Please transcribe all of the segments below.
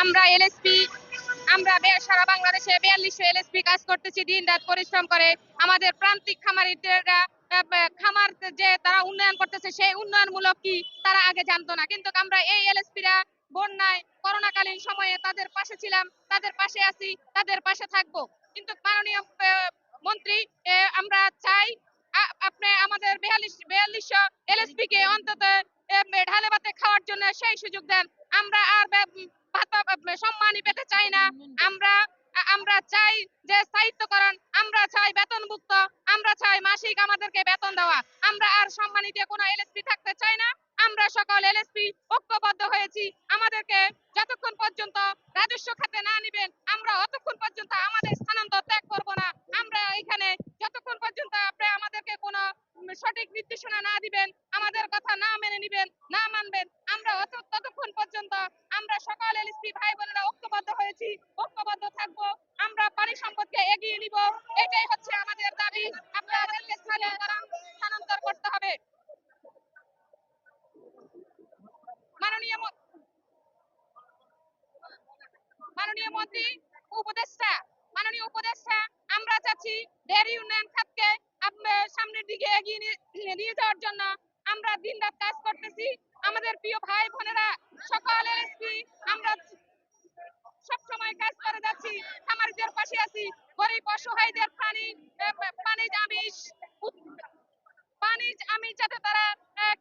আমরা এলএসপি সারা বাংলাদেশে 4200 এলএসপি কাজ করতেছি দিন রাত পরিশ্রম করে। আমাদের প্রান্তিক খামারিরা খামার যে তারা উন্নয়ন করতেছে সেই উন্নয়নমূলক কি তারা আগে জানতো না, কিন্তু আমরা এই এলএসপিরা বন্যায় করোনাকালীন সময়ে তাদের পাশে ছিলাম, তাদের পাশে আছি, তাদের পাশে থাকবো। কিন্তু মাননীয় মন্ত্রী, আমরা চাই আপনি আমাদের 4200 এলএসপি কে অন্তত ঢালে ভাতে খাওয়ার জন্য সেই সুযোগ দেন। আমরা আর সম্মানই পেতে চাই না। আমরা আমরা চাই যে স্থায়িত্বকরণ, আমরা চাই বেতনভুক্ত, আমরা চাই মাসিক আমাদেরকে বেতন দেওয়া। আমরা আর সম্মানিত কোনো এলএসপি থাকতে চাই না। আমরা সকল এলএসপি ঐক্যবদ্ধ হয়েছি। আমাদেরকে যতক্ষণ পর্যন্ত রাজস্ব খাতে না নিবেন আমরা অতক্ষণ পর্যন্ত আমাদের স্থানান্তর ত্যাগ করব না। আমরা এখানে যতক্ষণ পর্যন্ত আপনি আমাদেরকে কোনো সঠিক নির্দেশনা না দিবেন, আমাদের কথা না মেনে নিবেন, না মানবেন, আমরা ততক্ষণ পর্যন্ত আমরা সকল এলএসপি ভাই বোনেরা ঐক্যবদ্ধ হয়েছি, ঐক্যবদ্ধ থাকবো। আমরা পানি সম্পদকে এগিয়ে নিব, এটাই হচ্ছে আমাদের দাবি। আপনাদেরকে স্থানান্তর করতে হবে। মাননীয় মাননীয় মন্ত্রী উপদেষ্টা, মাননীয় উপদেষ্টা, আমরা চাচ্ছি ডেয়ারি উন্নয়ন খাতকে সামনের দিকে এগিয়ে নিয়ে যাওয়ার জন্য আমরা দিন রাত কাজ করতেছি। আমাদের প্রিয় ভাই বোনেরা সকল এলএসপি আমরা সবসময় কাজ করে যাচ্ছি, খামারিদের পাশে আছি। গরিব অসহায়দের পানি আমিষ যাতে তারা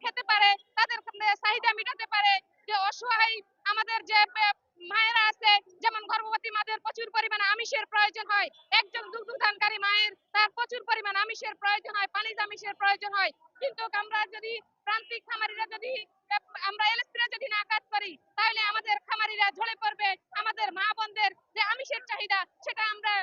খেতে পারে, তাদের চাহিদা মেটাতে পারে। যে অসহায় আমাদের যে মায়েরা আছে, যেমন গর্ভবতী মাদের প্রচুর পরিমাণ আমিষের প্রয়োজন হয়, একজন দুগ্ধদানকারী মায়ের তার প্রচুর পরিমাণ আমিষের প্রয়োজন হয়, পানিজ আমিষের প্রয়োজন হয়। কিন্তু আমরা যদি প্রান্তিক খামারিরা যদি আমরা এলএসপিরা যদি না কাজ করি তাহলে আমাদের খামারিরা ঝরে পড়বে। আমাদের মা বোনদের যে আমিষের চাহিদা সেটা আমরা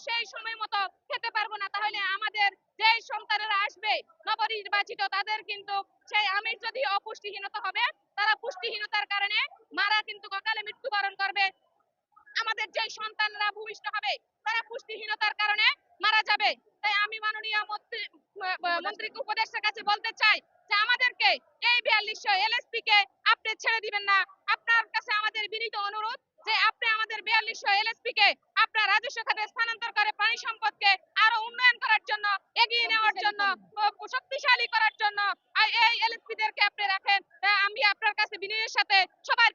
সেই সময় মতো খেতে পারবো না। তাহলে আমাদের যে সন্তানেরা আসবে নবনির্বাচিত, তাদের কিন্তু সেই আমিষ যদি অপুষ্টিহীনতা হবে, তারা পুষ্টিহীনতার কারণে মারা কিন্তু অকালে মৃত্যুবরণ করবে। আমাদের যে সন্তানরা ভূমিষ্ঠ হবে তারা পুষ্টিহীনতার কারণে মারা যাবে। তাই আমি মাননীয় মন্ত্রীকে উপদেষ্টার কাছে বলতে চাই যে আমাদেরকে এই 4200 এলএসপি কে আপনি ছেড়ে দিবেন না। আপনার কাছে আমাদের বিনীত অনুরোধ যে আপনি আমাদের 4200 এলএসপি কে আপনার রাজস্ব খাতে স্থানান্তর করে পানি সম্পদকে আরো উন্নয়ন করার জন্য, এগিয়ে নেওয়ার জন্য, শক্তিশালী করার জন্য এই এলএসপি দেরকে আপনি রাখেন। আমি আপনার কাছে বিনয়ের সাথে সবার